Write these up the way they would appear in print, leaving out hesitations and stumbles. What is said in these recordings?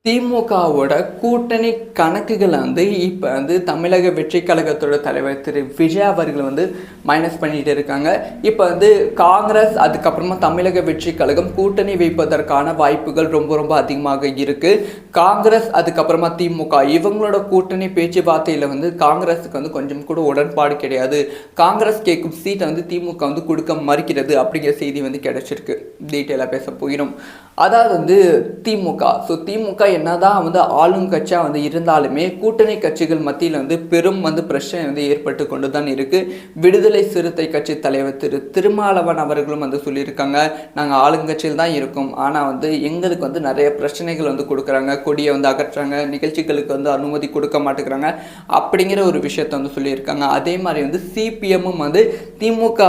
திமுகவோட கூட்டணி கணக்குகளை இப்போ தமிழக வெற்றி கழகத்தோட தலைவர் திரு விஜய் அவர்கள் மைனஸ் பண்ணிட்டு இருக்காங்க. இப்போ காங்கிரஸ் அதுக்கப்புறமா தமிழக வெற்றி கழகம் கூட்டணி வைப்பதற்கான வாய்ப்புகள் ரொம்ப ரொம்ப அதிகமாக இருக்கு. காங்கிரஸ் அதுக்கப்புறமா திமுக இவங்களோட கூட்டணி பேச்சுவார்த்தையில் காங்கிரஸுக்கு கொஞ்சம் கூட உடன்பாடு கிடையாது. காங்கிரஸ் கேட்கும் சீட்டை திமுக கொடுக்க மறுக்கிறது அப்படிங்கிற செய்தி கிடைச்சிருக்கு. டீட்டெயிலாக பேச போகிறோம். அதாவது திமுக என்னதான் ஆளுங்கட்சியாக இருந்தாலுமே கூட்டணி கட்சிகள் மத்தியில் பெரும் பிரச்சனை ஏற்பட்டு கொண்டு தான் இருக்கு. விடுதலை சிறுத்தை கட்சி தலைவர் திரு திருமாவளவன் அவர்களும் சொல்லியிருக்காங்க, நாங்கள் ஆளுங்கட்சியில் தான் இருக்கோம், ஆனால் எங்களுக்கு நிறைய பிரச்சனைகள் கொடுக்குறாங்க, கொடியை அகற்றுறாங்க, நிகழ்ச்சிகளுக்கு அனுமதி கொடுக்க மாட்டேங்கிறாங்க அப்படிங்கிற ஒரு விஷயத்த சொல்லியிருக்காங்க. அதே மாதிரி சிபிஎம்மும் திமுக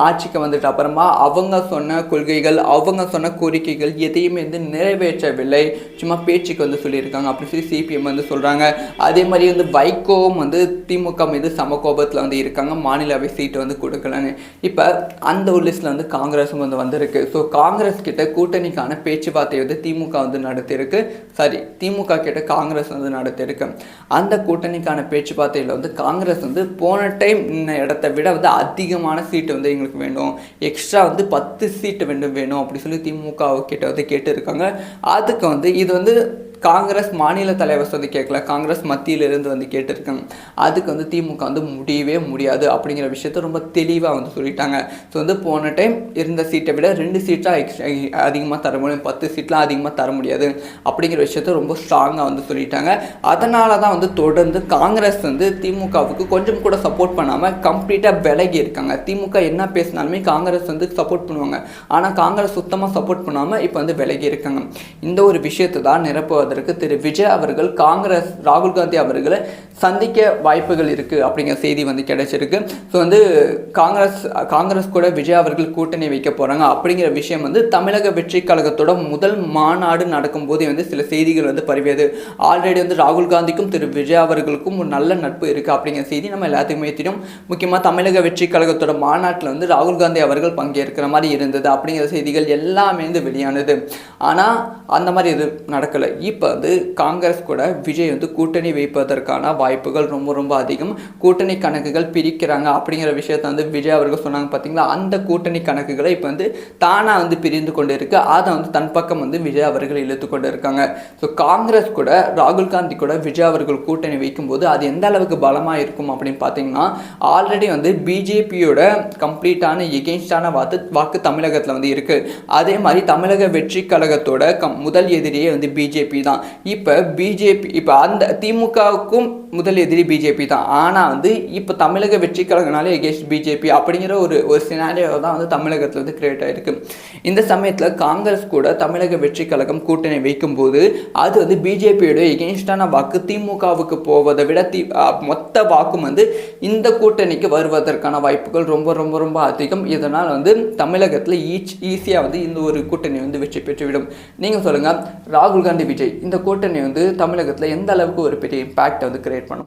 ஆட்சிக்கு வந்துட்டு அப்புறமா அவங்க சொன்ன கொள்கைகள் அவங்க சொன்ன கோரிக்கைகள் எதையுமே நிறைவேற்றவில்லை, சும்மா பேச்சுக்கு சொல்லியிருக்காங்க அப்படி சொல்லி சிபிஎம் சொல்றாங்க. அதே மாதிரி வைகோவும் திமுக மீது சமகோபத்தில் இருக்காங்க, மாநிலவை சீட்டு கொடுக்கலன்னு. இப்போ அந்த ஒரு லிஸ்ட்ல காங்கிரஸும் வந்திருக்கு. ஸோ காங்கிரஸ் கிட்ட கூட்டணிக்கான பேச்சுவார்த்தை திமுக நடத்தியிருக்கு. சரி, திமுக கிட்ட காங்கிரஸ் நடத்தியிருக்கு. அந்த கூட்டணிக்கான பேச்சுவார்த்தையில் காங்கிரஸ் போன டைம் இடத்தை விட அதிகமான சீட்டு எங்களுக்கு வேணும், எக்ஸ்ட்ரா 10 சீட்டு வேணும் அப்படி சொல்லி திமுக கிட்ட கேட்டு இருக்காங்க. அதுக்கு இது காங்கிரஸ் மாநில தலைவர் கேட்கல, காங்கிரஸ் மத்தியிலிருந்து கேட்டிருக்காங்க. அதுக்கு திமுக முடியவே முடியாது அப்படிங்கிற விஷயத்த ரொம்ப தெளிவாக சொல்லிட்டாங்க. ஸோ போன டைம் இருந்த சீட்டை விட 2 சீட்டாக எக்ஸ்ட்ரா அதிகமாக தர முடியும், 10 சீட்லாம் அதிகமாக தர முடியாது அப்படிங்கிற விஷயத்த ரொம்ப ஸ்ட்ராங்காக சொல்லிட்டாங்க. அதனால தான் தொடர்ந்து காங்கிரஸ் திமுகவுக்கு கொஞ்சம் கூட சப்போர்ட் பண்ணாமல் கம்ப்ளீட்டாக விலகி இருக்காங்க. திமுக என்ன பேசினாலுமே காங்கிரஸ் சப்போர்ட் பண்ணுவாங்க, ஆனால் காங்கிரஸ் சுத்தமாக சப்போர்ட் பண்ணாமல் இப்போ விலகி இருக்காங்க. இந்த ஒரு விஷயத்தை தான் நிரப்புவது திரு விஜய் அவர்கள் காங்கிரஸ் ராகுல் காந்தி அவர்களை சந்திக்க வாய்ப்புகள் இருக்கு அப்படிங்கிற செய்தி கிடைச்சிருக்கு. ஸோ காங்கிரஸ் கூட விஜய் அவர்கள் கூட்டணி வைக்க போறாங்க அப்படிங்கிற விஷயம் தமிழக வெற்றி கழகத்தோட முதல் மாநாடு நடக்கும் போது சில செய்திகள் பரவியது. ஆல்ரெடி ராகுல் காந்திக்கும் திரு விஜய் அவர்களுக்கும் ஒரு நல்ல நட்பு இருக்கு அப்படிங்கிற செய்தி நம்ம எல்லாத்துக்குமே தெரியும். முக்கியமாக தமிழக வெற்றி கழகத்தோட மாநாட்டில் ராகுல் காந்தி அவர்கள் பங்கேற்கிற மாதிரி இருந்தது அப்படிங்கிற செய்திகள் எல்லாமே வெளியானது. ஆனால் அந்த மாதிரி இது நடக்கலை. இப்போ காங்கிரஸ் கூட விஜய் கூட்டணி வைப்பதற்கான வாய்ப்புகள் ரொம்ப ரொம்ப அதிகம். கூட்டணி கணக்குகள் பிரிக்கிறாங்க அப்படிங்கிற விஷயத்த விஜய் அவர்கள் சொன்னாங்க பார்த்தீங்களா. அந்த கூட்டணி கணக்குகளை இப்போ தானா பிரிந்து கொண்டு இருக்கு. அதை தன் பக்கம் விஜய் அவர்கள் இழுத்து கொண்டு இருக்காங்க. ஸோ காங்கிரஸ் கூட ராகுல் காந்தி கூட விஜய் அவர்கள் கூட்டணி வைக்கும்போது அது எந்த அளவுக்கு பலமாக இருக்கும் அப்படின்னு பார்த்தீங்கன்னா, ஆல்ரெடி பிஜேபியோட கம்ப்ளீட்டான எகெயின்ஸ்டான வாக்கு தமிழகத்தில் இருக்கு. அதே மாதிரி தமிழக வெற்றி கழகத்தோட முதல் எதிரியே பிஜேபி தான். இப்போ அந்த திமுகவுக்கும் முதல் எதிரி பிஜேபி தான். ஆனால் இப்போ தமிழக வெற்றி கழகனாலே எகென்ஸ்ட் பிஜேபி அப்படிங்கிற ஒரு சினாரியோ தான் தமிழகத்தில் கிரியேட் ஆகிருக்கு. இந்த சமயத்தில் காங்கிரஸ் கூட தமிழக வெற்றி கழகம் கூட்டணி வைக்கும்போது அது பிஜேபியோட எகென்ஸ்டான வாக்கு திமுகவுக்கு போவதை விட மொத்த வாக்கும் இந்த கூட்டணிக்கு வருவதற்கான வாய்ப்புகள் ரொம்ப ரொம்ப ரொம்ப அதிகம். இதனால் தமிழகத்தில் ஈஸியாக இந்த ஒரு கூட்டணி வெற்றி பெற்றுவிடும். நீங்கள் சொல்லுங்கள், ராகுல் காந்தி விஜய் இந்த கூட்டணி தமிழகத்தில் எந்த அளவுக்கு ஒரு பெரிய இம்பாக்ட் கிரியேட் பண்ணும்?